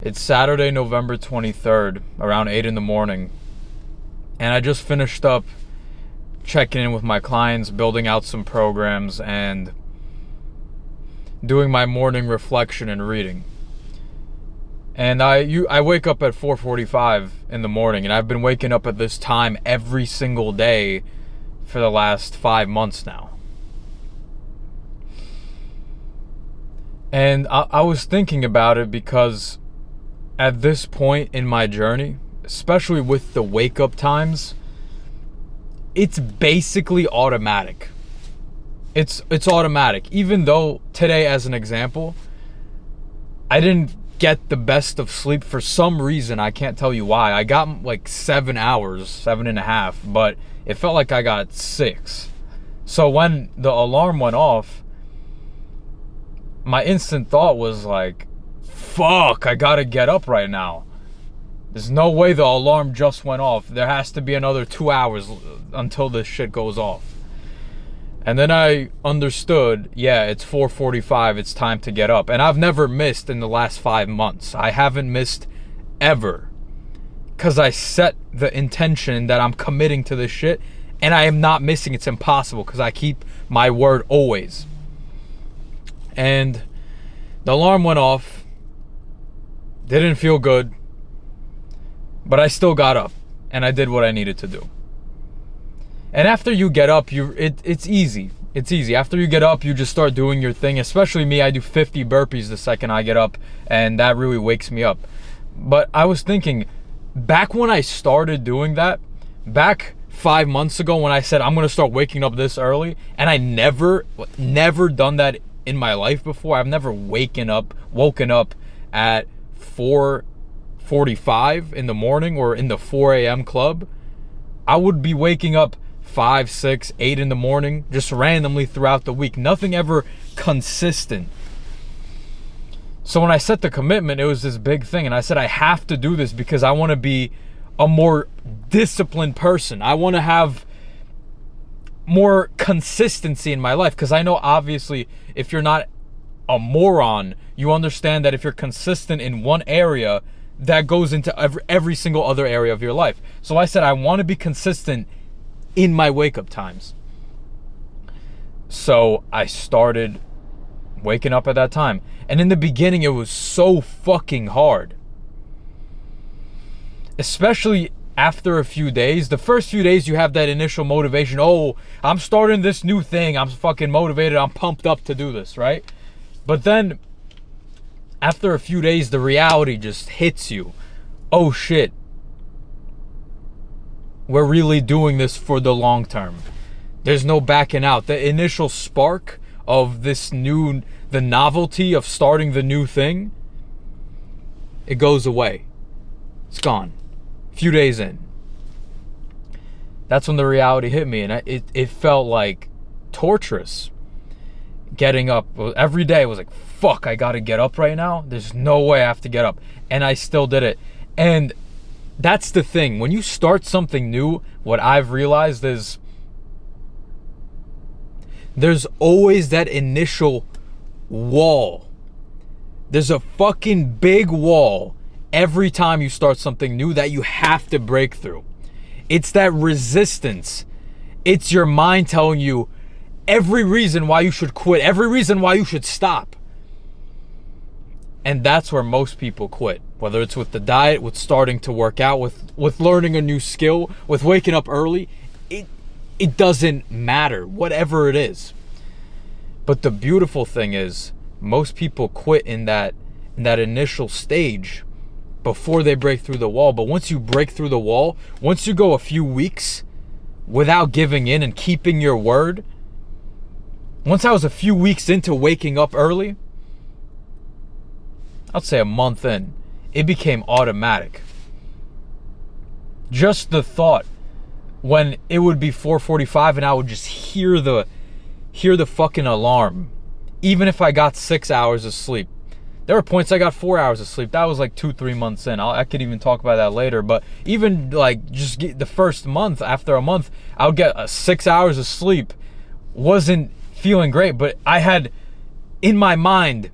It's Saturday, November 23rd, around 8 in the morning, and I just finished up checking in with my clients, building out some programs, and doing my morning reflection and reading. And I wake up at 4:45 in the morning, and I've been waking up at this time every single day for the last 5 months now. And I was thinking about it because at this point in my journey, especially with the wake up times, it's basically automatic. It's automatic. Even though today, as an example, I didn't get the best of sleep for some reason. I can't tell you why. I got like 7 hours, 7.5, but it felt like I got 6. So when the alarm went off, my instant thought was like, fuck, I gotta get up right now. There's no way the alarm just went off. There has to be another 2 hours until this shit goes off. And then I understood, yeah, it's 4:45, it's time to get up. And I've never missed in the last 5 months. I haven't missed ever. Because I set the intention that I'm committing to this shit, and I am not missing. It's impossible because I keep my word always. And the alarm went off. Didn't feel good, but I still got up and I did what I needed to do. And after you get up, it's easy. It's easy. After you get up, you just start doing your thing. Especially me, I do 50 burpees the second I get up, and that really wakes me up. But I was thinking, back when I started doing that, back 5 months ago when I said I'm gonna start waking up this early, and I never done that in my life before. I've never woken up at 4:45 in the morning or in the 4 a.m. club. I would be waking up 5, 6, 8 in the morning just randomly throughout the week. Nothing ever consistent. So when I set the commitment, it was this big thing, and I said I have to do this because I want to be a more disciplined person. I want to have more consistency in my life, because I know obviously if you're not a moron, you understand that if you're consistent in one area, that goes into every single other area of your life. So I said I want to be consistent in my wake up times. So I started waking up at that time. And in the beginning, it was so fucking hard. Especially after a few days. The first few days you have that initial motivation. Oh, I'm starting this new thing. I'm fucking motivated. I'm pumped up to do this, right? But then after a few days, the reality just hits you. Oh shit. We're really doing this for the long term. There's no backing out. The initial spark of the novelty of starting the new thing, it goes away. It's gone. A few days in. That's when the reality hit me, and it felt like torturous. Getting up every day was like, fuck, I gotta get up right now. There's no way I have to get up. And I still did it. And that's the thing. When you start something new, what I've realized is there's always that initial wall. There's a fucking big wall every time you start something new that you have to break through. It's that resistance. It's your mind telling you every reason why you should quit, every reason why you should stop. And that's where most people quit. Whether it's with the diet, with starting to work out, with learning a new skill, with waking up early, it doesn't matter, whatever it is. But the beautiful thing is, most people quit in that initial stage before they break through the wall. But once you break through the wall, once you go a few weeks without giving in and keeping your word, once I was a few weeks into waking up early, I'd say a month in, it became automatic. Just the thought, when it would be 4:45 and I would just hear the fucking alarm, even if I got 6 hours of sleep. There were points I got 4 hours of sleep. That was like 2-3 months in. I could even talk about that later. But even like just the first month, after a month, I would get 6 hours of sleep. Wasn't feeling great, but I had in my mind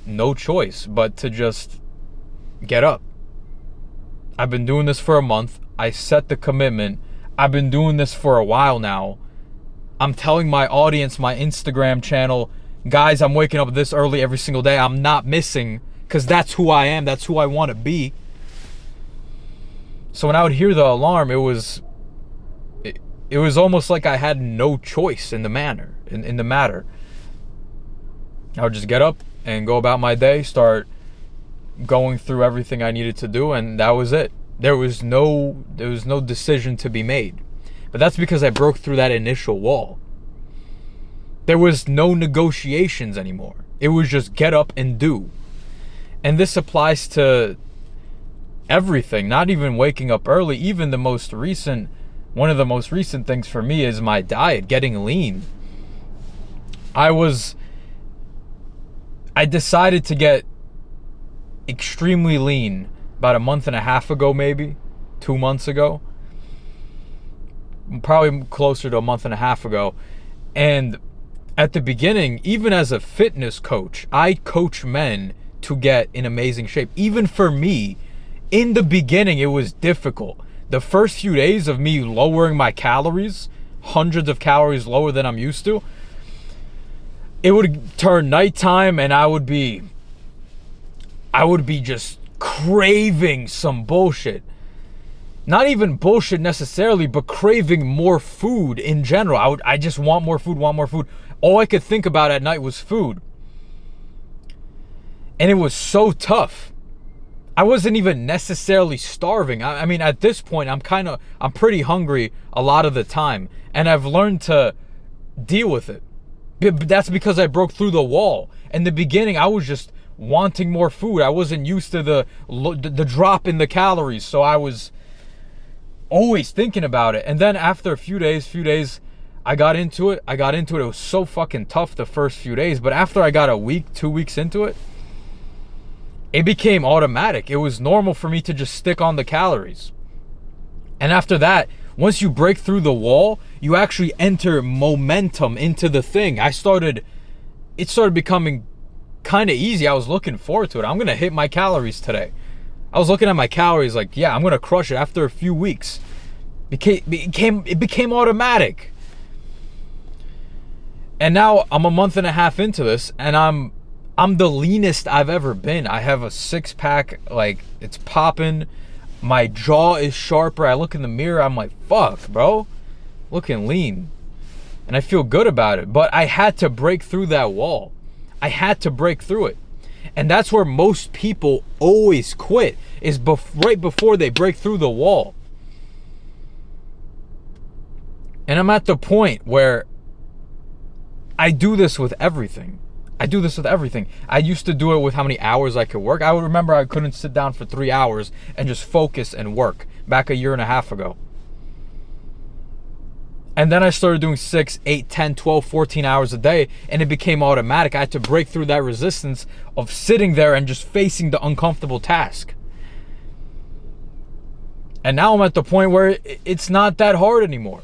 no choice but to just get up. I've been doing this for a month. I set the commitment. I've been doing this for a while now. I'm telling my audience, my Instagram channel, guys, I'm waking up this early every single day. I'm not missing, because that's who I am. That's who I want to be. So when I would hear the alarm, it was almost like I had no choice in the matter. I would just get up and go about my day, start going through everything I needed to do, and that was it. There was no decision to be made. But that's because I broke through that initial wall. There was no negotiations anymore. It was just get up and do. And this applies to everything, not even waking up early. Even one of the most recent things for me is my diet, getting lean. I decided to get extremely lean about a month and a half ago, maybe 2 months ago, probably closer to a month and a half ago. And at the beginning, even as a fitness coach, I coach men to get in amazing shape. Even for me, in the beginning, it was difficult. The first few days of me lowering my calories, hundreds of calories lower than I'm used to, it would turn nighttime and I would be just craving some bullshit. Not even bullshit necessarily, but craving more food in general. I just want more food. All I could think about at night was food. And it was so tough. I wasn't even necessarily starving. I mean, at this point, I'm pretty hungry a lot of the time. And I've learned to deal with it. But that's because I broke through the wall. In the beginning, I was just wanting more food. I wasn't used to the drop in the calories. So I was always thinking about it. And then after a few days, I got into it. It was so fucking tough the first few days. But after I got a week, 2 weeks into it, it became automatic. It was normal for me to just stick on the calories. And after that, once you break through the wall, you actually enter momentum into the thing. It started becoming kind of easy. I was looking forward to it. I'm going to hit my calories today. I was looking at my calories like, yeah, I'm going to crush it after a few weeks. It became automatic. And now I'm a month and a half into this, and I'm the leanest I've ever been. I have a 6-pack, like, it's popping. My jaw is sharper. I look in the mirror, I'm like, fuck, bro. Looking lean. And I feel good about it. But I had to break through that wall. I had to break through it. And that's where most people always quit, is right before they break through the wall. And I'm at the point where I do this with everything. I used to do it with how many hours I could work. I would remember I couldn't sit down for 3 hours and just focus and work back a year and a half ago. And then I started doing 6, 8, 10, 12, 14 hours a day, and it became automatic. I had to break through that resistance of sitting there and just facing the uncomfortable task. And now I'm at the point where it's not that hard anymore.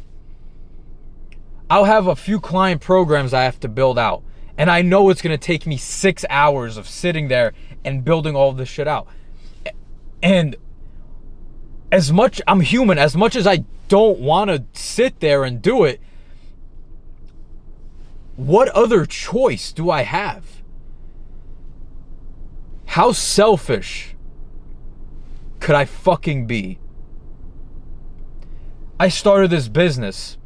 I'll have a few client programs I have to build out. And I know it's going to take me 6 hours of sitting there and building all this shit out. And I'm human, as much as I don't want to sit there and do it, what other choice do I have? How selfish could I fucking be? I started this business.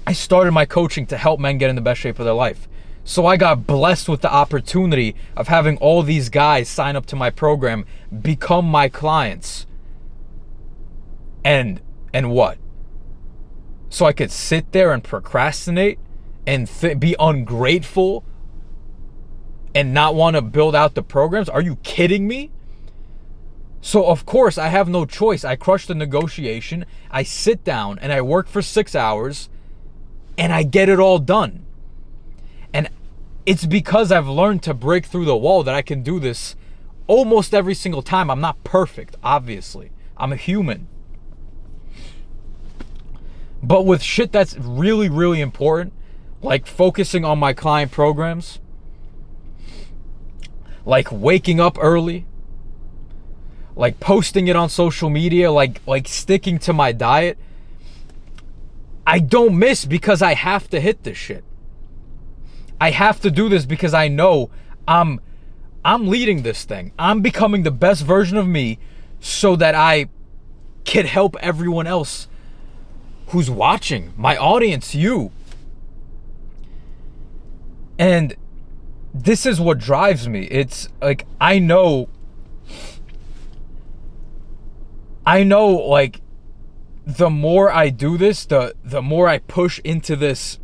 I started my coaching to help men get in the best shape of their life. So I got blessed with the opportunity of having all these guys sign up to my program, become my clients. And what? So I could sit there and procrastinate and be ungrateful and not want to build out the programs? Are you kidding me? So of course I have no choice. I crush the negotiation. I sit down and I work for 6 hours and I get it all done. And it's because I've learned to break through the wall that I can do this almost every single time. I'm not perfect, obviously. I'm a human. But with shit that's really, really important, like focusing on my client programs, like waking up early, like posting it on social media, like sticking to my diet, I don't miss because I have to hit this shit. I have to do this because I know I'm leading this thing. I'm becoming the best version of me so that I can help everyone else who's watching, my audience, you. And this is what drives me. It's like, I know like the more I do this, the more I push into this,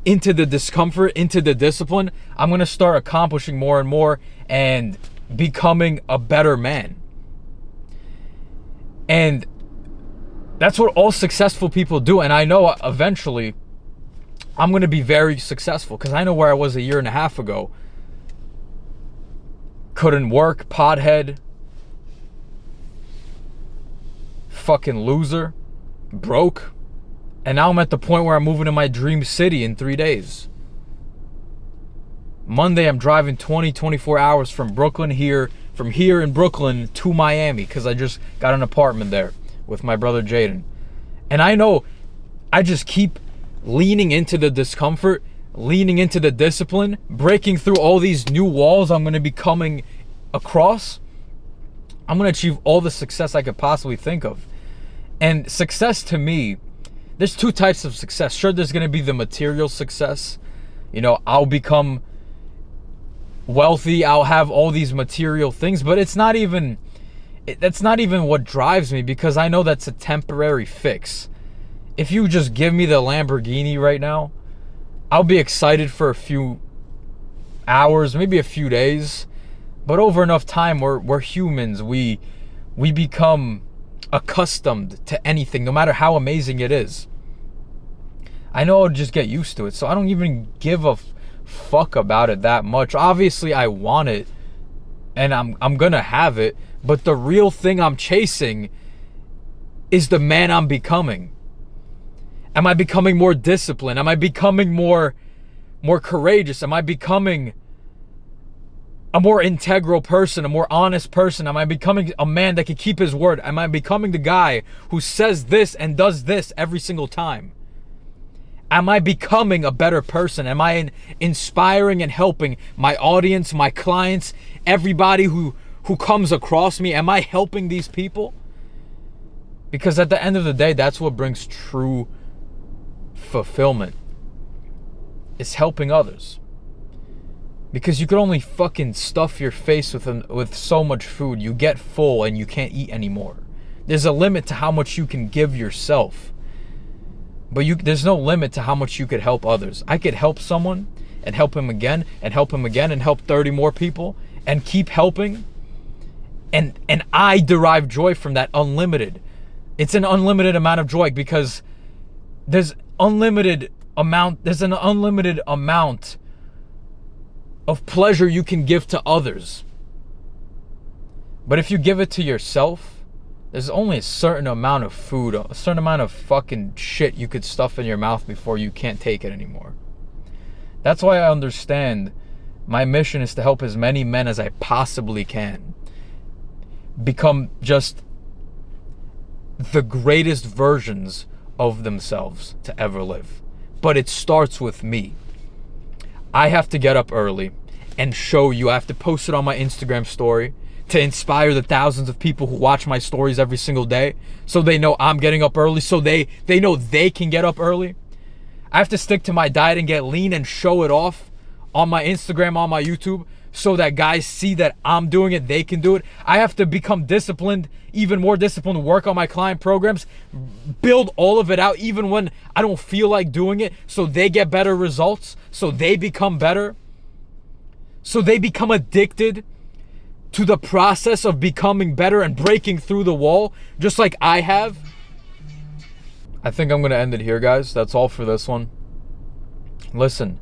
into the discomfort, into the discipline, I'm going to start accomplishing more and more and becoming a better man. And that's what all successful people do. And I know eventually I'm going to be very successful because I know where I was a year and a half ago. Couldn't work, pothead, fucking loser, broke. And now I'm at the point where I'm moving to my dream city in 3 days. Monday, I'm driving 24 hours from here in Brooklyn to Miami because I just got an apartment there with my brother Jaden. And I know I just keep leaning into the discomfort, leaning into the discipline, breaking through all these new walls I'm going to be coming across. I'm going to achieve all the success I could possibly think of. And success to me, there's two types of success. Sure, there's going to be the material success. You know, I'll become wealthy, I'll have all these material things, but that's not even what drives me, because I know that's a temporary fix. If you just give me the Lamborghini right now, I'll be excited for a few hours, maybe a few days, but over enough time, we're humans. We become accustomed to anything, no matter how amazing it is. I know I'll just get used to it, so I don't even give a fuck about it that much. Obviously, I want it, and I'm gonna have it, but the real thing I'm chasing is the man I'm becoming. Am I becoming more disciplined? Am I becoming more courageous? Am I becoming a more integral person, a more honest person? Am I becoming a man that can keep his word? Am I becoming the guy who says this and does this every single time? Am I becoming a better person? Am I inspiring and helping my audience, my clients, everybody who comes across me? Am I helping these people? Because at the end of the day, that's what brings true fulfillment. It's helping others. Because you can only fucking stuff your face with so much food. You get full and you can't eat anymore. There's a limit to how much you can give yourself. But there's no limit to how much you could help others. I could help someone and help him again and help him again and help 30 more people and keep helping. And I derive joy from that unlimited. It's an unlimited amount of joy because there's an unlimited amount of pleasure you can give to others. But if you give it to yourself, there's only a certain amount of food, a certain amount of fucking shit you could stuff in your mouth before you can't take it anymore. That's why I understand my mission is to help as many men as I possibly can become just the greatest versions of themselves to ever live. But it starts with me. I have to get up early and show you. I have to post it on my Instagram story to inspire the thousands of people who watch my stories every single day, so they know I'm getting up early, so they know they can get up early. I have to stick to my diet and get lean and show it off on my Instagram, on my YouTube, so that guys see that I'm doing it, they can do it. I have to become disciplined, even more disciplined, work on my client programs, build all of it out even when I don't feel like doing it, so they get better results, so they become better, so they become addicted to the process of becoming better and breaking through the wall, just like I have. I think I'm going to end it here, guys. That's all for this one. Listen,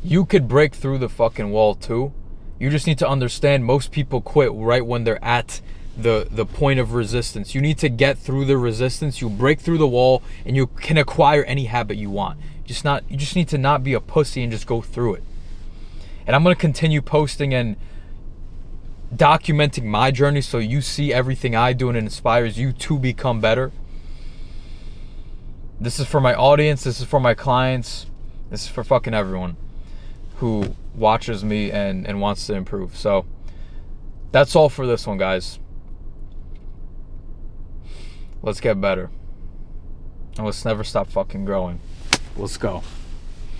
you could break through the fucking wall too. You just need to understand most people quit right when they're at the point of resistance. You need to get through the resistance. You break through the wall and you can acquire any habit you want. You just need to not be a pussy and just go through it. And I'm going to continue posting and documenting my journey so you see everything I do and it inspires you to become better. This is for my audience. This is for my clients. This is for fucking everyone who watches me and wants to improve. So that's all for this one, guys. Let's get better. And let's never stop fucking growing. Let's go.